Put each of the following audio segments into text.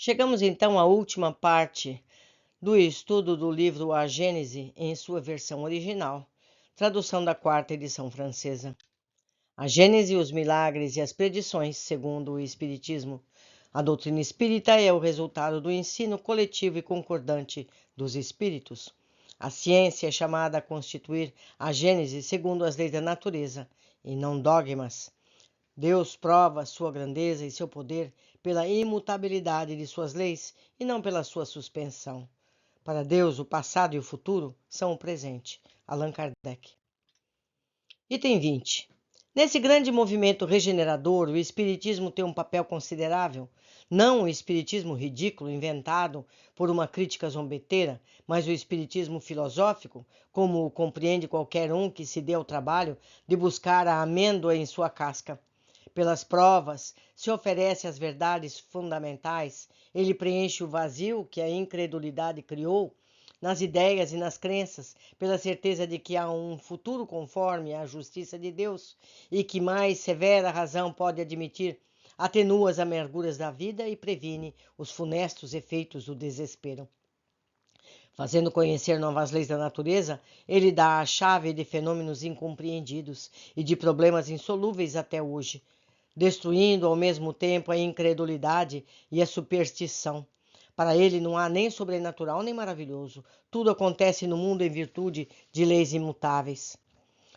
Chegamos então à última parte do estudo do livro A Gênese em sua versão original, tradução da quarta edição francesa. A Gênese, os milagres e as predições, segundo o Espiritismo. A doutrina espírita é o resultado do ensino coletivo e concordante dos espíritos. A ciência é chamada a constituir a Gênese segundo as leis da natureza, e não dogmas. Deus prova sua grandeza e seu poder pela imutabilidade de suas leis e não pela sua suspensão. Para Deus, o passado e o futuro são o presente. Allan Kardec. Item 20. Nesse grande movimento regenerador, o Espiritismo tem um papel considerável. Não o Espiritismo ridículo, inventado por uma crítica zombeteira, mas o Espiritismo filosófico, como o compreende qualquer um que se dê ao trabalho de buscar a amêndoa em sua casca. Pelas provas, se oferece as verdades fundamentais, ele preenche o vazio que a incredulidade criou nas ideias e nas crenças, pela certeza de que há um futuro conforme à justiça de Deus e que mais severa razão pode admitir, atenua as amarguras da vida e previne os funestos efeitos do desespero. Fazendo conhecer novas leis da natureza, ele dá a chave de fenômenos incompreendidos e de problemas insolúveis até hoje, destruindo ao mesmo tempo a incredulidade e a superstição. Para ele não há nem sobrenatural nem maravilhoso. Tudo acontece no mundo em virtude de leis imutáveis.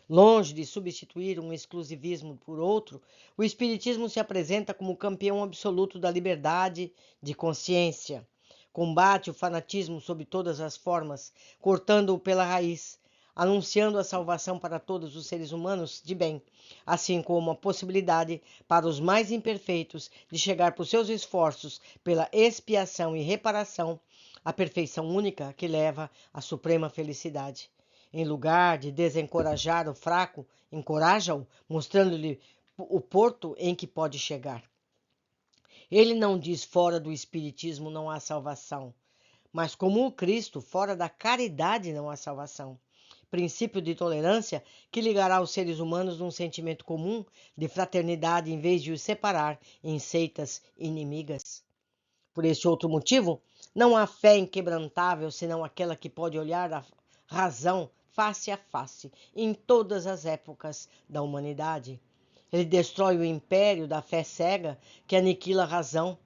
Longe de substituir um exclusivismo por outro, o Espiritismo se apresenta como campeão absoluto da liberdade de consciência. Combate o fanatismo sob todas as formas, cortando-o pela raiz, anunciando a salvação para todos os seres humanos de bem, assim como a possibilidade para os mais imperfeitos de chegar por seus esforços pela expiação e reparação à perfeição única que leva à suprema felicidade. Em lugar de desencorajar o fraco, encoraja-o, mostrando-lhe o porto em que pode chegar. Ele não diz fora do Espiritismo não há salvação, mas como o Cristo, fora da caridade não há salvação. Princípio de tolerância que ligará os seres humanos num sentimento comum de fraternidade em vez de os separar em seitas inimigas. Por esse outro motivo, não há fé inquebrantável senão aquela que pode olhar a razão face a face em todas as épocas da humanidade. Ele destrói o império da fé cega que aniquila a razão,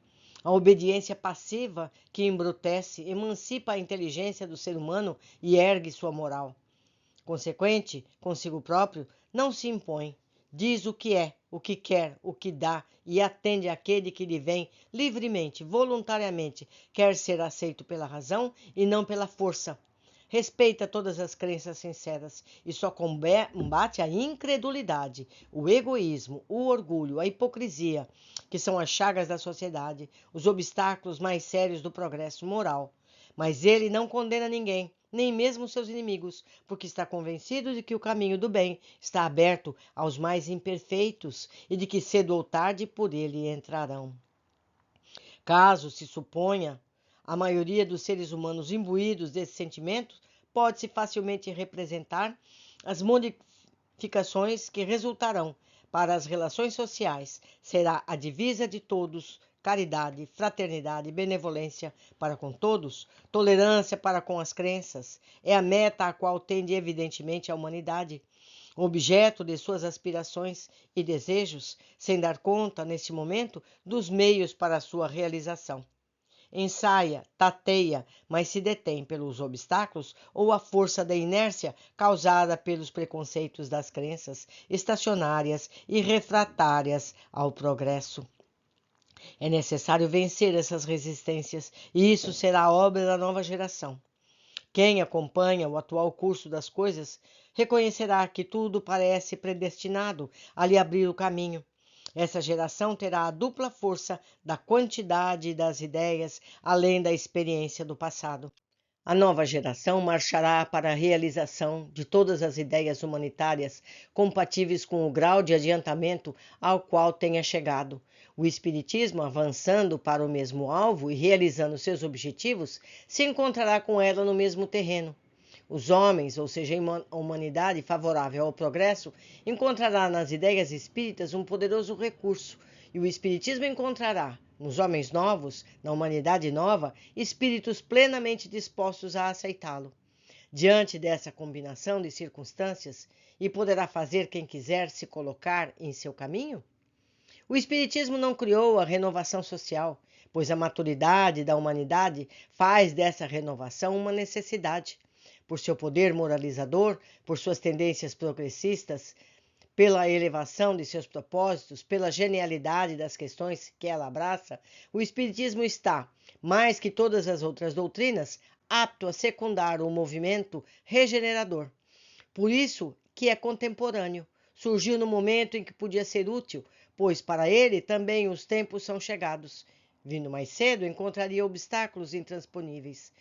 a obediência passiva que embrutece, emancipa a inteligência do ser humano e ergue sua moral. Consequente, consigo próprio, não se impõe. Diz o que é, o que quer, o que dá e atende àquele que lhe vem livremente, voluntariamente, quer ser aceito pela razão e não pela força. Respeita todas as crenças sinceras e só combate a incredulidade, o egoísmo, o orgulho, a hipocrisia, que são as chagas da sociedade, os obstáculos mais sérios do progresso moral. Mas ele não condena ninguém, nem mesmo seus inimigos, porque está convencido de que o caminho do bem está aberto aos mais imperfeitos e de que cedo ou tarde por ele entrarão. Caso se suponha a maioria dos seres humanos imbuídos desse sentimento, pode-se facilmente representar as modificações que resultarão para as relações sociais. Será a divisa de todos: caridade, fraternidade, benevolência para com todos, tolerância para com as crenças. É a meta a qual tende evidentemente a humanidade, objeto de suas aspirações e desejos, sem dar conta, neste momento, dos meios para a sua realização. Ensaia, tateia, mas se detém pelos obstáculos ou a força da inércia causada pelos preconceitos das crenças estacionárias e refratárias ao progresso. É necessário vencer essas resistências, e isso será a obra da nova geração. Quem acompanha o atual curso das coisas reconhecerá que tudo parece predestinado a lhe abrir o caminho. Essa geração terá a dupla força da quantidade das ideias, além da experiência do passado. A nova geração marchará para a realização de todas as ideias humanitárias compatíveis com o grau de adiantamento ao qual tenha chegado. O Espiritismo, avançando para o mesmo alvo e realizando seus objetivos, se encontrará com ela no mesmo terreno. Os homens, ou seja, a humanidade favorável ao progresso, encontrará nas ideias espíritas um poderoso recurso, e o Espiritismo encontrará nos homens novos, na humanidade nova, espíritos plenamente dispostos a aceitá-lo. Diante dessa combinação de circunstâncias, e poderá fazer quem quiser se colocar em seu caminho? O Espiritismo não criou a renovação social, pois a maturidade da humanidade faz dessa renovação uma necessidade. Por seu poder moralizador, por suas tendências progressistas, pela elevação de seus propósitos, pela genialidade das questões que ela abraça, o Espiritismo está, mais que todas as outras doutrinas, apto a secundar o movimento regenerador. Por isso que é contemporâneo. Surgiu no momento em que podia ser útil, pois para ele também os tempos são chegados. Vindo mais cedo, encontraria obstáculos intransponíveis.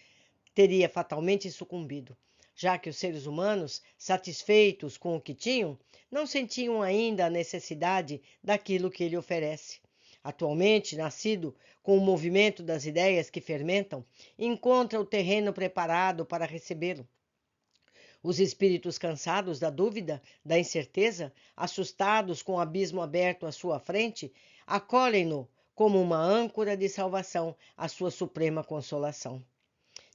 Teria fatalmente sucumbido, já que os seres humanos, satisfeitos com o que tinham, não sentiam ainda a necessidade daquilo que ele oferece. Atualmente, nascido com o movimento das ideias que fermentam, encontra o terreno preparado para recebê-lo. Os espíritos cansados da dúvida, da incerteza, assustados com o abismo aberto à sua frente, acolhem-no como uma âncora de salvação, a sua suprema consolação.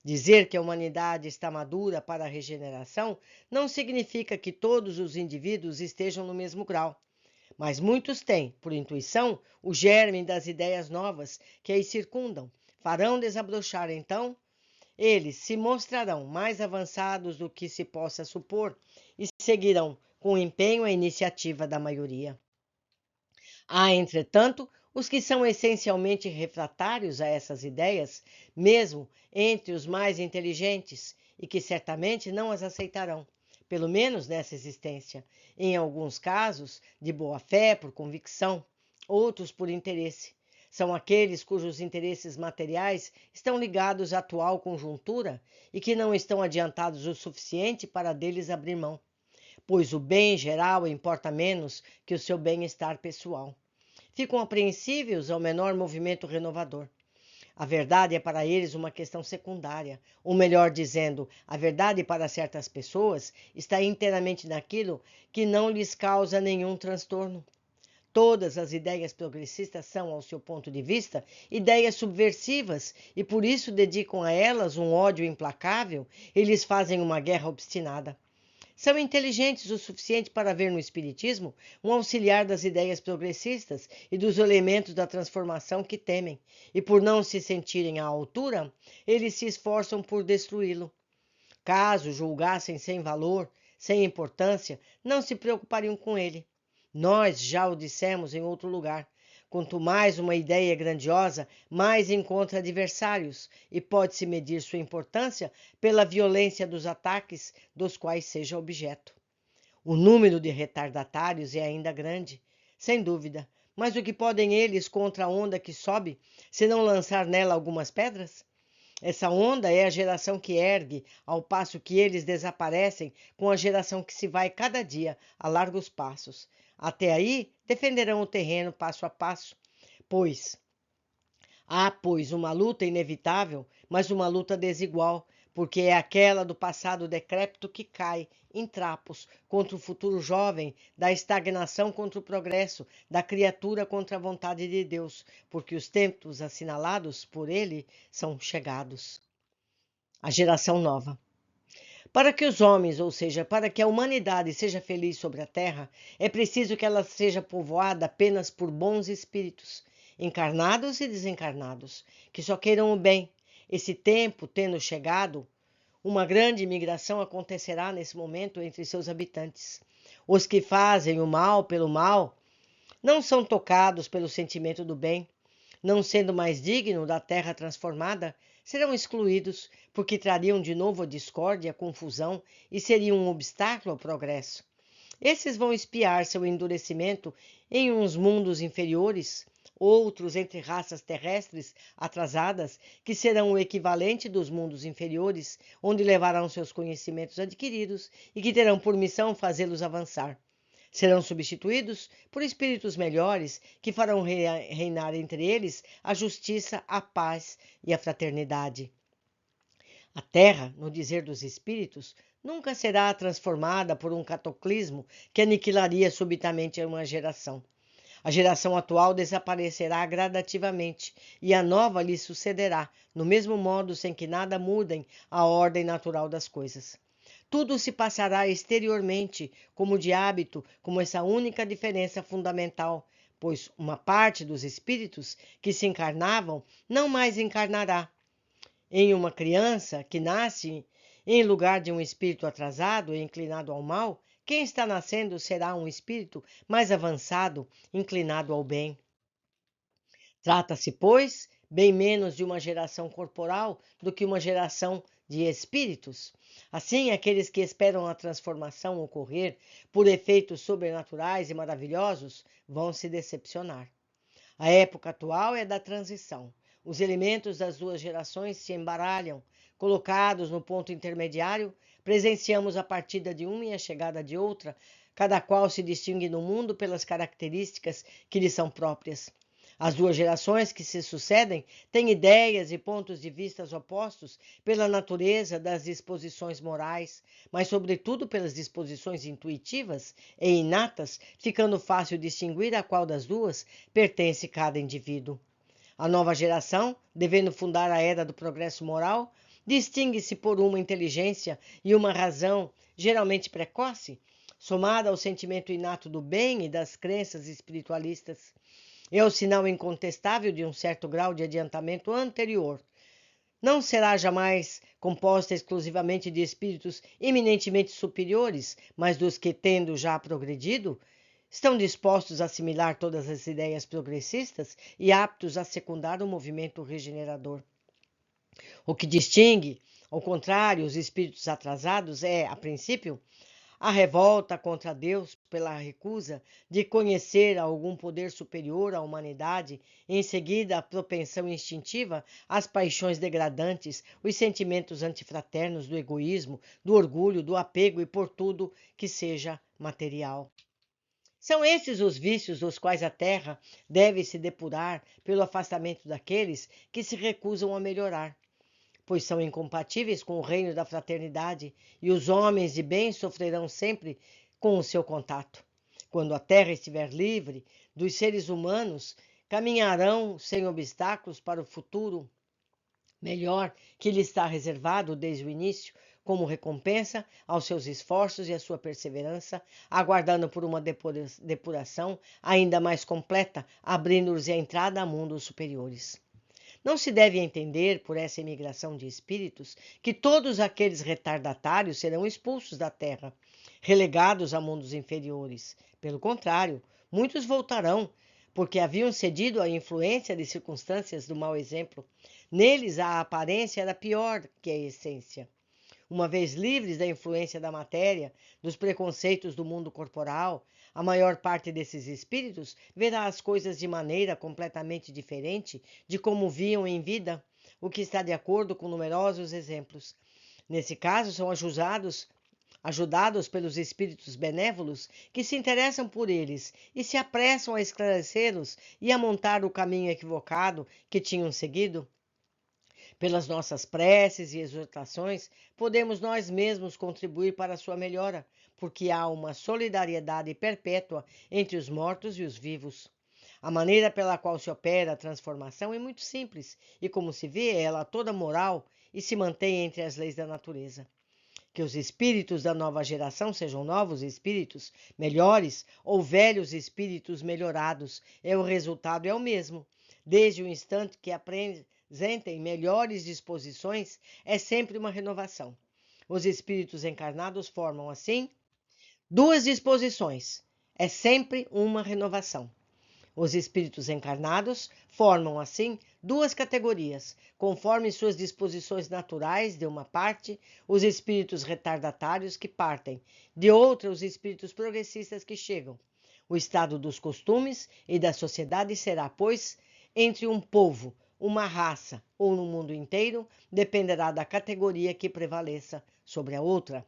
Dizer que a humanidade está madura para a regeneração não significa que todos os indivíduos estejam no mesmo grau, mas muitos têm, por intuição, o germe das ideias novas que aí circundam. Farão desabrochar, então, eles se mostrarão mais avançados do que se possa supor e seguirão com empenho a iniciativa da maioria. Há, entretanto, os que são essencialmente refratários a essas ideias, mesmo entre os mais inteligentes, e que certamente não as aceitarão, pelo menos nessa existência, em alguns casos de boa fé, por convicção, outros por interesse. São aqueles cujos interesses materiais estão ligados à atual conjuntura e que não estão adiantados o suficiente para deles abrir mão, pois o bem geral importa menos que o seu bem-estar pessoal. Ficam apreensíveis ao menor movimento renovador. A verdade é para eles uma questão secundária, ou melhor dizendo, a verdade para certas pessoas está inteiramente naquilo que não lhes causa nenhum transtorno. Todas as ideias progressistas são, ao seu ponto de vista, ideias subversivas e por isso dedicam a elas um ódio implacável e lhes fazem uma guerra obstinada. São inteligentes o suficiente para ver no Espiritismo um auxiliar das ideias progressistas e dos elementos da transformação que temem, e por não se sentirem à altura, eles se esforçam por destruí-lo. Caso julgassem sem valor, sem importância, não se preocupariam com ele. Nós já o dissemos em outro lugar. Quanto mais uma ideia é grandiosa, mais encontra adversários e pode-se medir sua importância pela violência dos ataques dos quais seja objeto. O número de retardatários é ainda grande, sem dúvida, mas o que podem eles contra a onda que sobe, se não lançar nela algumas pedras? Essa onda é a geração que ergue, ao passo que eles desaparecem com a geração que se vai cada dia a largos passos. Até aí, defenderão o terreno passo a passo, pois há, uma luta inevitável, mas uma luta desigual, porque é aquela do passado decrépito que cai em trapos contra o futuro jovem, da estagnação contra o progresso, da criatura contra a vontade de Deus, porque os tempos assinalados por ele são chegados. A geração nova. Para que os homens, ou seja, para que a humanidade seja feliz sobre a terra, é preciso que ela seja povoada apenas por bons espíritos, encarnados e desencarnados, que só queiram o bem. Esse tempo tendo chegado, uma grande migração acontecerá nesse momento entre seus habitantes. Os que fazem o mal pelo mal não são tocados pelo sentimento do bem, não sendo mais digno da terra transformada, serão excluídos, porque trariam de novo a discórdia, a confusão e seriam um obstáculo ao progresso. Esses vão espiar seu endurecimento em uns mundos inferiores, outros entre raças terrestres atrasadas, que serão o equivalente dos mundos inferiores, onde levarão seus conhecimentos adquiridos e que terão por missão fazê-los avançar. Serão substituídos por espíritos melhores que farão reinar entre eles a justiça, a paz e a fraternidade. A terra, no dizer dos espíritos, nunca será transformada por um cataclismo que aniquilaria subitamente uma geração. A geração atual desaparecerá gradativamente e a nova lhe sucederá, no mesmo modo sem que nada mudem a ordem natural das coisas. Tudo se passará exteriormente, como de hábito, com essa única diferença fundamental, pois uma parte dos espíritos que se encarnavam não mais encarnará. Em uma criança que nasce em lugar de um espírito atrasado e inclinado ao mal, quem está nascendo será um espírito mais avançado, inclinado ao bem. Trata-se, pois, bem menos de uma geração corporal do que uma geração de espíritos. Assim, aqueles que esperam a transformação ocorrer por efeitos sobrenaturais e maravilhosos vão se decepcionar. A época atual é da transição. Os elementos das duas gerações se embaralham. Colocados no ponto intermediário, presenciamos a partida de uma e a chegada de outra, cada qual se distingue no mundo pelas características que lhe são próprias. As duas gerações que se sucedem têm ideias e pontos de vista opostos pela natureza das disposições morais, mas sobretudo pelas disposições intuitivas e inatas, ficando fácil distinguir a qual das duas pertence cada indivíduo. A nova geração, devendo fundar a era do progresso moral, distingue-se por uma inteligência e uma razão geralmente precoce, somada ao sentimento inato do bem e das crenças espiritualistas. É o sinal incontestável de um certo grau de adiantamento anterior. Não será jamais composta exclusivamente de espíritos eminentemente superiores, mas dos que, tendo já progredido, estão dispostos a assimilar todas as ideias progressistas e aptos a secundar o movimento regenerador. O que distingue, ao contrário, os espíritos atrasados é, a princípio, a revolta contra Deus pela recusa de conhecer algum poder superior à humanidade, em seguida a propensão instintiva às paixões degradantes, os sentimentos antifraternos do egoísmo, do orgulho, do apego e por tudo que seja material. São esses os vícios dos quais a terra deve se depurar pelo afastamento daqueles que se recusam a melhorar, pois são incompatíveis com o reino da fraternidade, e os homens de bem sofrerão sempre com o seu contato. Quando a terra estiver livre dos seres humanos, caminharão sem obstáculos para o futuro melhor que lhe está reservado desde o início, como recompensa aos seus esforços e à sua perseverança, aguardando por uma depuração ainda mais completa, abrindo-lhes a entrada a mundos superiores. Não se deve entender, por essa imigração de espíritos, que todos aqueles retardatários serão expulsos da terra, relegados a mundos inferiores. Pelo contrário, muitos voltarão, porque haviam cedido à influência de circunstâncias do mau exemplo. Neles a aparência era pior que a essência. Uma vez livres da influência da matéria, dos preconceitos do mundo corporal, a maior parte desses espíritos verá as coisas de maneira completamente diferente de como viam em vida, o que está de acordo com numerosos exemplos. Nesse caso, são ajudados pelos espíritos benévolos que se interessam por eles e se apressam a esclarecê-los e a montar o caminho equivocado que tinham seguido. Pelas nossas preces e exortações, podemos nós mesmos contribuir para a sua melhora, porque há uma solidariedade perpétua entre os mortos e os vivos. A maneira pela qual se opera a transformação é muito simples e, como se vê, ela toda moral e se mantém entre as leis da natureza. Que os espíritos da nova geração sejam novos espíritos, melhores, ou velhos espíritos melhorados, o resultado é o mesmo. Desde o instante que apresentem melhores disposições, é sempre uma renovação. Os espíritos encarnados formam, assim, duas disposições. É sempre uma renovação. Os espíritos encarnados formam, assim, duas categorias, conforme suas disposições naturais, de uma parte, os espíritos retardatários que partem, de outra, os espíritos progressistas que chegam. O estado dos costumes e da sociedade será, pois, entre um povo, uma raça ou no mundo inteiro, dependerá da categoria que prevaleça sobre a outra.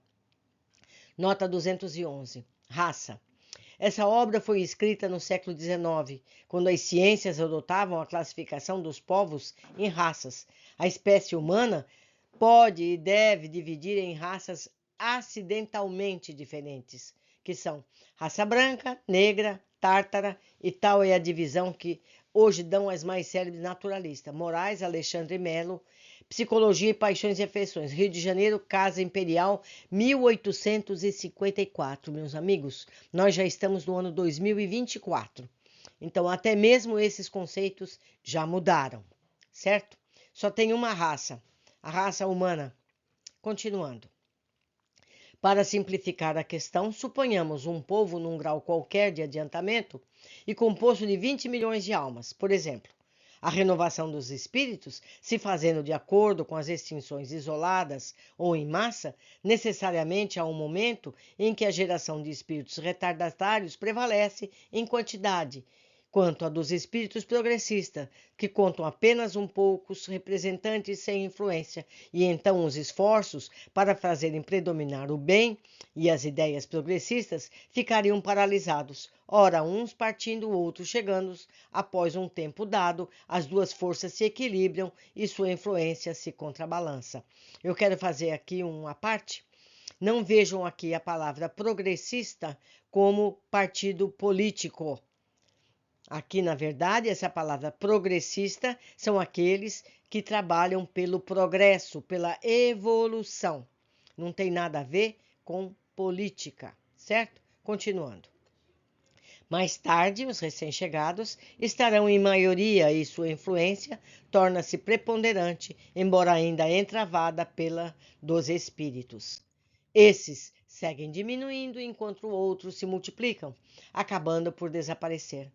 Nota 211. Raça. Essa obra foi escrita no século XIX, quando as ciências adotavam a classificação dos povos em raças. A espécie humana pode e deve dividir em raças acidentalmente diferentes, que são raça branca, negra, tártara, e tal é a divisão que hoje dão as mais célebres naturalistas. Moraes, Alexandre Melo, Psicologia e Paixões e Afeições, Rio de Janeiro, Casa Imperial, 1854. Meus amigos, nós já estamos no ano 2024. Então, até mesmo esses conceitos já mudaram, certo? Só tem uma raça, a raça humana. Continuando. Para simplificar a questão, suponhamos um povo num grau qualquer de adiantamento e composto de 20 milhões de almas, por exemplo. A renovação dos espíritos, se fazendo de acordo com as extinções isoladas ou em massa, necessariamente há um momento em que a geração de espíritos retardatários prevalece em quantidade, quanto a dos espíritos progressistas, que contam apenas poucos representantes sem influência, e então os esforços para fazerem predominar o bem e as ideias progressistas ficariam paralisados, ora uns partindo, outros chegando. Após um tempo dado, as duas forças se equilibram e sua influência se contrabalança. Eu quero fazer aqui uma parte. Não vejam aqui a palavra progressista como partido político. Aqui, na verdade, essa palavra progressista são aqueles que trabalham pelo progresso, pela evolução. Não tem nada a ver com política, certo? Continuando. Mais tarde, os recém-chegados estarão em maioria e sua influência torna-se preponderante, embora ainda entravada pela dos espíritos. Esses seguem diminuindo enquanto outros se multiplicam, acabando por desaparecer.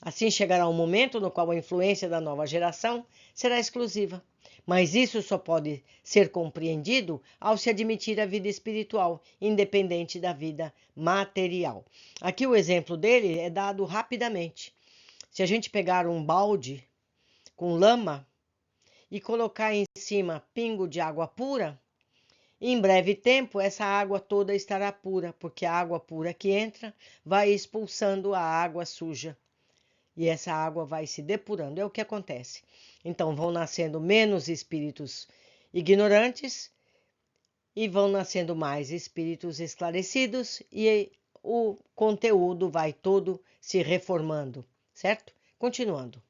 Assim chegará um momento no qual a influência da nova geração será exclusiva. Mas isso só pode ser compreendido ao se admitir a vida espiritual, independente da vida material. Aqui o exemplo dele é dado rapidamente. Se a gente pegar um balde com lama e colocar em cima pingo de água pura, em breve tempo essa água toda estará pura, porque a água pura que entra vai expulsando a água suja. E essa água vai se depurando. É o que acontece. Então, vão nascendo menos espíritos ignorantes e vão nascendo mais espíritos esclarecidos e o conteúdo vai todo se reformando, certo? Continuando.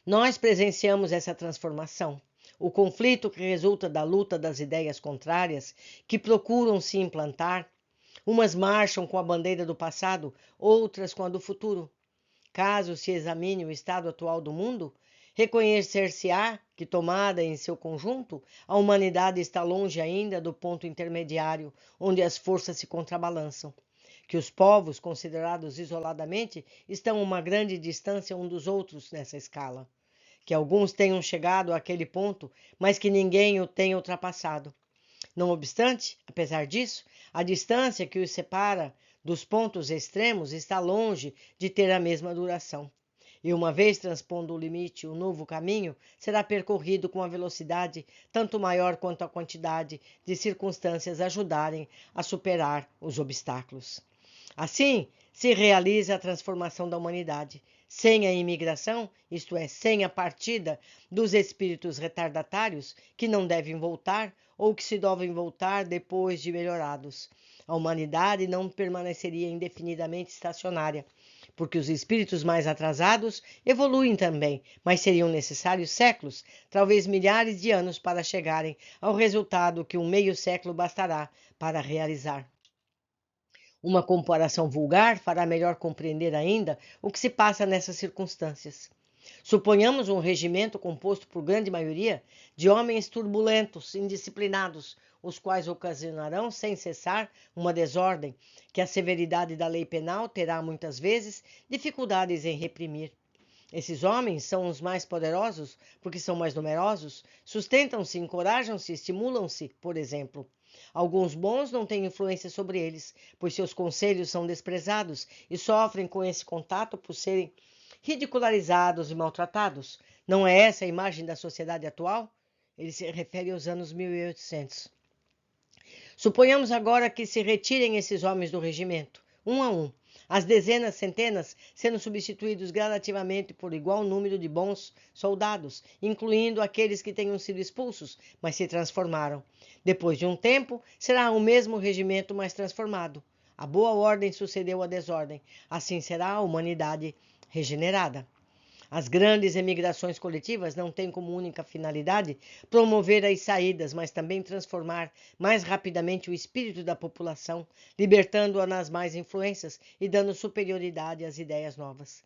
Nós presenciamos essa transformação. O conflito que resulta da luta das ideias contrárias que procuram se implantar. Umas marcham com a bandeira do passado, outras com a do futuro. Caso se examine o estado atual do mundo, reconhecer-se-á que, tomada em seu conjunto, a humanidade está longe ainda do ponto intermediário, onde as forças se contrabalançam. Que os povos, considerados isoladamente, estão a uma grande distância uns dos outros nessa escala. Que alguns tenham chegado àquele ponto, mas que ninguém o tenha ultrapassado. Não obstante, apesar disso, a distância que os separa dos pontos extremos está longe de ter a mesma duração. E uma vez transpondo o limite, o novo caminho será percorrido com uma velocidade tanto maior quanto a quantidade de circunstâncias ajudarem a superar os obstáculos. Assim, se realiza a transformação da humanidade. Sem a imigração, isto é, sem a partida dos espíritos retardatários, que não devem voltar ou que se devem voltar depois de melhorados. A humanidade não permaneceria indefinidamente estacionária, porque os espíritos mais atrasados evoluem também, mas seriam necessários séculos, talvez milhares de anos, para chegarem ao resultado que um meio século bastará para realizar. Uma comparação vulgar fará melhor compreender ainda o que se passa nessas circunstâncias. Suponhamos um regimento composto por grande maioria de homens turbulentos, indisciplinados, os quais ocasionarão sem cessar uma desordem que a severidade da lei penal terá muitas vezes dificuldades em reprimir. Esses homens são os mais poderosos porque são mais numerosos, sustentam-se, encorajam-se, estimulam-se, por exemplo. Alguns bons não têm influência sobre eles, pois seus conselhos são desprezados e sofrem com esse contato por serem ridicularizados e maltratados. Não é essa a imagem da sociedade atual? Ele se refere aos anos 1800. Suponhamos agora que se retirem esses homens do regimento, um a um, as dezenas, centenas, sendo substituídos gradativamente por igual número de bons soldados, incluindo aqueles que tenham sido expulsos, mas se transformaram. Depois de um tempo, será o mesmo regimento mais transformado. A boa ordem sucedeu à desordem. Assim será a humanidade regenerada. As grandes emigrações coletivas não têm como única finalidade promover as saídas, mas também transformar mais rapidamente o espírito da população, libertando-a nas más influências e dando superioridade às ideias novas.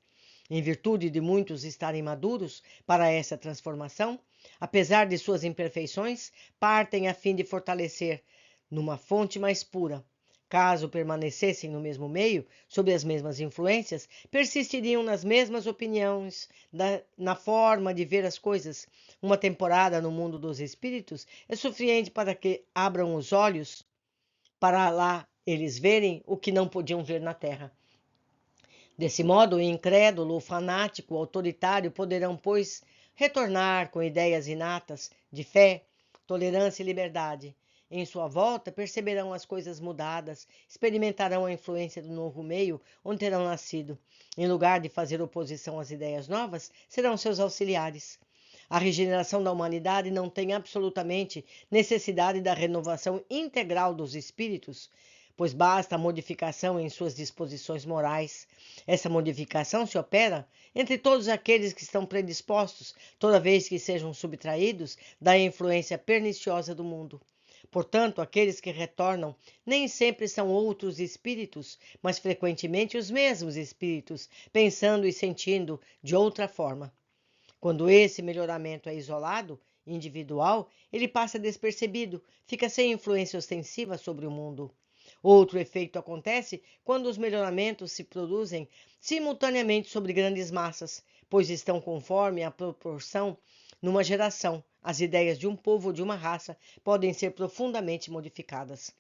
Em virtude de muitos estarem maduros para essa transformação, apesar de suas imperfeições, partem a fim de fortalecer, numa fonte mais pura. Caso permanecessem no mesmo meio, sob as mesmas influências, persistiriam nas mesmas opiniões, na forma de ver as coisas. Uma temporada no mundo dos espíritos é suficiente para que abram os olhos para lá eles verem o que não podiam ver na terra. Desse modo, o incrédulo, o fanático, o autoritário poderão, pois, retornar com ideias inatas de fé, tolerância e liberdade. Em sua volta, perceberão as coisas mudadas, experimentarão a influência do novo meio onde terão nascido. Em lugar de fazer oposição às ideias novas, serão seus auxiliares. A regeneração da humanidade não tem absolutamente necessidade da renovação integral dos espíritos, pois basta a modificação em suas disposições morais. Essa modificação se opera entre todos aqueles que estão predispostos, toda vez que sejam subtraídos da influência perniciosa do mundo. Portanto, aqueles que retornam nem sempre são outros espíritos, mas frequentemente os mesmos espíritos, pensando e sentindo de outra forma. Quando esse melhoramento é isolado, individual, ele passa despercebido, fica sem influência ostensiva sobre o mundo. Outro efeito acontece quando os melhoramentos se produzem simultaneamente sobre grandes massas, pois estão conforme a proporção numa geração. As ideias de um povo ou de uma raça podem ser profundamente modificadas.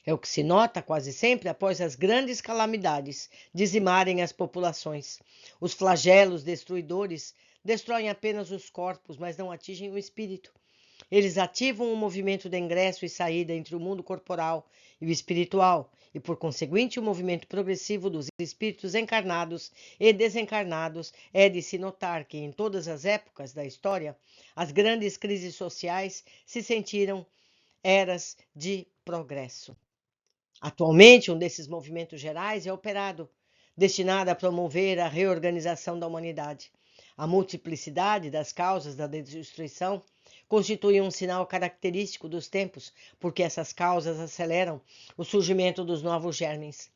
É o que se nota quase sempre após as grandes calamidades dizimarem as populações. Os flagelos destruidores destroem apenas os corpos, mas não atingem o espírito. Eles ativam um movimento de ingresso e saída entre o mundo corporal e o espiritual, e por conseguinte o movimento progressivo dos espíritos encarnados e desencarnados. É de se notar que em todas as épocas da história, as grandes crises sociais se sentiram eras de progresso. Atualmente, um desses movimentos gerais é operado, destinado a promover a reorganização da humanidade. A multiplicidade das causas da destruição constitui um sinal característico dos tempos, porque essas causas aceleram o surgimento dos novos germes.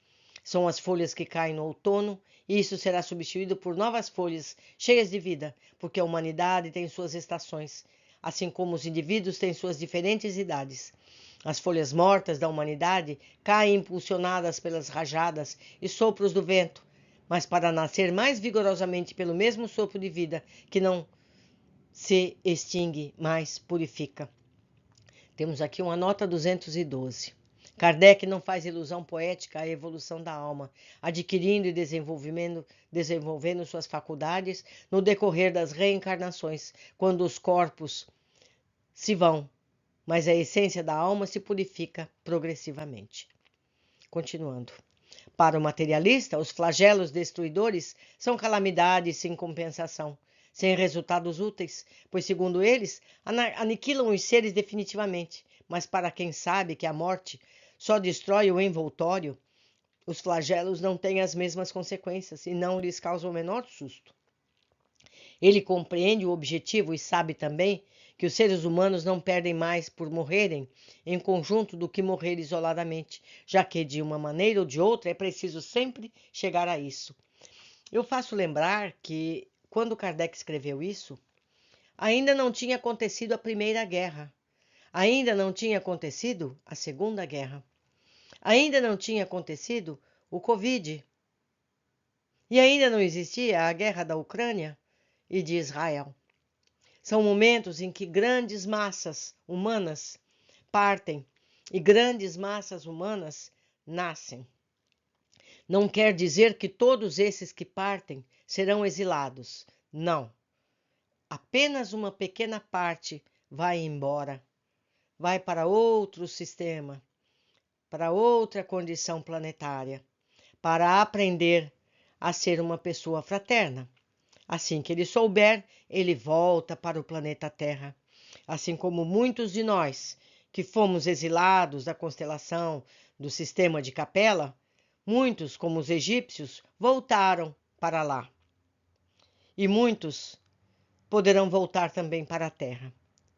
São as folhas que caem no outono, e isso será substituído por novas folhas cheias de vida, porque a humanidade tem suas estações, assim como os indivíduos têm suas diferentes idades. As folhas mortas da humanidade caem impulsionadas pelas rajadas e sopros do vento, mas para nascer mais vigorosamente pelo mesmo sopro de vida que não se extingue, mas purifica. Temos aqui uma nota 212. Kardec não faz ilusão poética à evolução da alma, adquirindo e desenvolvendo suas faculdades no decorrer das reencarnações, quando os corpos se vão, mas a essência da alma se purifica progressivamente. Continuando. Para o materialista, os flagelos destruidores são calamidades sem compensação, sem resultados úteis, pois, segundo eles, aniquilam os seres definitivamente. Mas para quem sabe que a morte só destrói o envoltório, os flagelos não têm as mesmas consequências e não lhes causam o menor susto. Ele compreende o objetivo e sabe também que os seres humanos não perdem mais por morrerem em conjunto do que morrer isoladamente, já que de uma maneira ou de outra é preciso sempre chegar a isso. Eu faço lembrar que, quando Kardec escreveu isso, ainda não tinha acontecido a Primeira Guerra, ainda não tinha acontecido a Segunda Guerra, ainda não tinha acontecido o Covid, e ainda não existia a guerra da Ucrânia e de Israel. São momentos em que grandes massas humanas partem e grandes massas humanas nascem. Não quer dizer que todos esses que partem serão exilados. Não. Apenas uma pequena parte vai embora, vai para outro sistema, para outra condição planetária, para aprender a ser uma pessoa fraterna. Assim que ele souber, ele volta para o planeta Terra. Assim como muitos de nós que fomos exilados da constelação do sistema de Capela, muitos, como os egípcios, voltaram para lá. E muitos poderão voltar também para a Terra,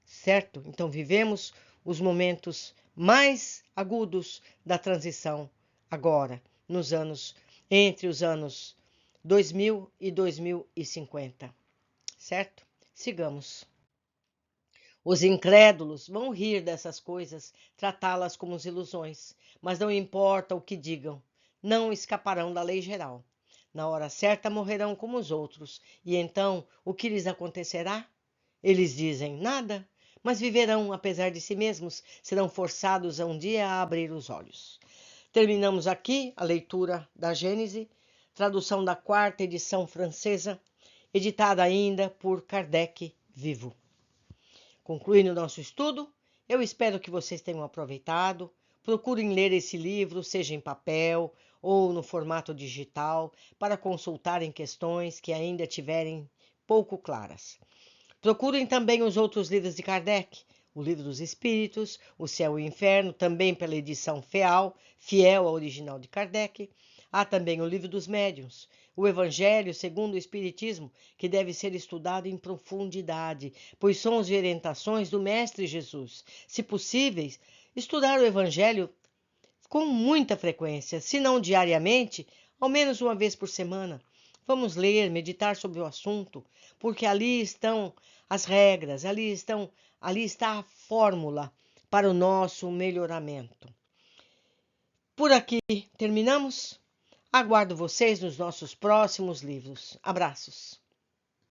certo? Então vivemos os momentos mais agudos da transição agora, entre os anos 2000 e 2050, certo? Sigamos. Os incrédulos vão rir dessas coisas, tratá-las como ilusões, mas não importa o que digam, não escaparão da lei geral. Na hora certa morrerão como os outros, e então o que lhes acontecerá? Eles dizem nada, mas viverão apesar de si mesmos, serão forçados a um dia a abrir os olhos. Terminamos aqui a leitura da Gênese, tradução da 4ª edição francesa, editada ainda por Kardec vivo. Concluindo o nosso estudo, eu espero que vocês tenham aproveitado. Procurem ler esse livro, seja em papel ou no formato digital, para consultarem questões que ainda tiverem pouco claras. Procurem também os outros livros de Kardec, o Livro dos Espíritos, O Céu e o Inferno, também pela edição fiel ao original de Kardec. Há também o Livro dos Médiuns, o Evangelho segundo o Espiritismo, que deve ser estudado em profundidade, pois são as orientações do Mestre Jesus. Se possíveis, estudar o Evangelho com muita frequência, se não diariamente, ao menos uma vez por semana. Vamos ler, meditar sobre o assunto, porque ali estão as regras, ali está a fórmula para o nosso melhoramento. Por aqui terminamos. Aguardo vocês nos nossos próximos livros. Abraços.